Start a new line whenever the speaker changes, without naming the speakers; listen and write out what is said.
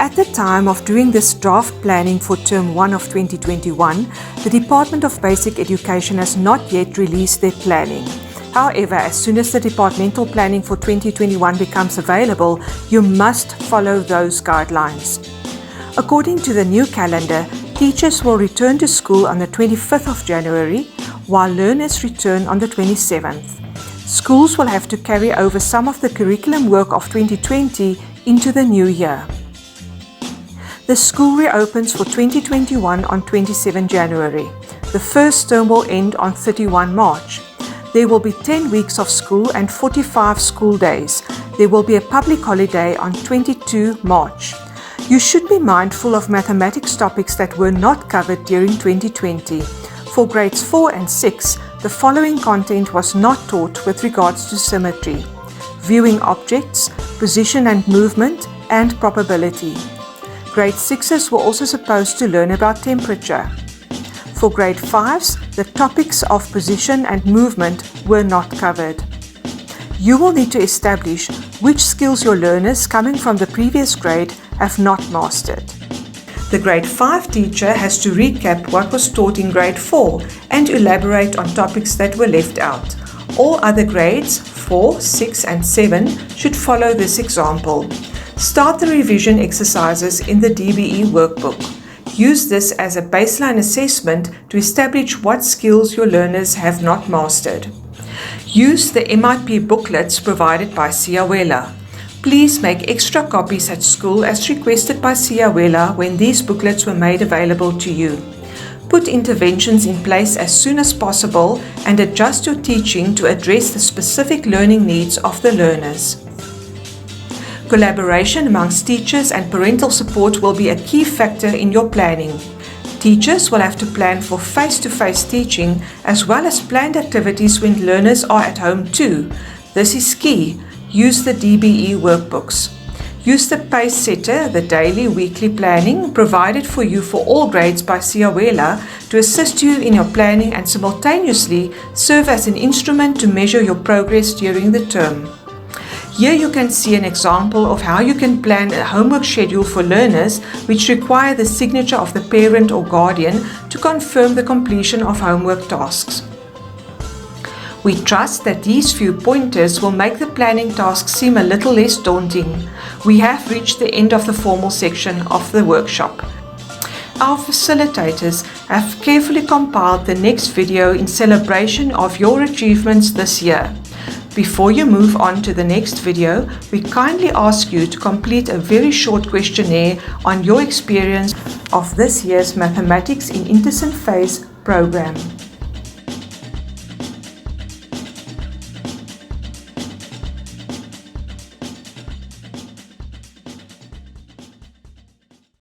At the time of doing this draft planning for Term 1 of 2021, the Department of Basic Education has not yet released their planning. However, as soon as the departmental planning for 2021 becomes available, you must follow those guidelines. According to the new calendar, teachers will return to school on the 25th of January, while learners return on the 27th. Schools will have to carry over some of the curriculum work of 2020 into the new year. The school reopens for 2021 on 27 January. The first term will end on 31 March. There will be 10 weeks of school and 45 school days. There will be a public holiday on 22 March. You should be mindful of mathematics topics that were not covered during 2020. For grades 4 and 6, the following content was not taught with regards to symmetry: viewing objects, position and movement, and probability. Grade 6s were also supposed to learn about temperature. For grade 5s, the topics of position and movement were not covered. You will need to establish which skills your learners coming from the previous grade have not mastered. The grade 5 teacher has to recap what was taught in grade 4 and elaborate on topics that were left out. All other grades, 4, 6 and 7, should follow this example. Start the revision exercises in the DBE workbook. Use this as a baseline assessment to establish what skills your learners have not mastered. Use the MIP booklets provided by Siyawela. Please make extra copies at school as requested by Siyawela when these booklets were made available to you. Put interventions in place as soon as possible and adjust your teaching to address the specific learning needs of the learners. Collaboration amongst teachers and parental support will be a key factor in your planning. Teachers will have to plan for face-to-face teaching as well as planned activities when learners are at home too. This is key. Use the DBE workbooks. Use the pace setter, the daily, weekly planning provided for you for all grades by Siyawela to assist you in your planning and simultaneously serve as an instrument to measure your progress during the term. Here you can see an example of how you can plan a homework schedule for learners which require the signature of the parent or guardian to confirm the completion of homework tasks. We trust that these few pointers will make the planning task seem a little less daunting. We have reached the end of the formal section of the workshop. Our facilitators have carefully compiled the next video in celebration of your achievements this year. Before you move on to the next video, we kindly ask you to complete a very short questionnaire on your experience of this year's Mathematics in Intersen phase program.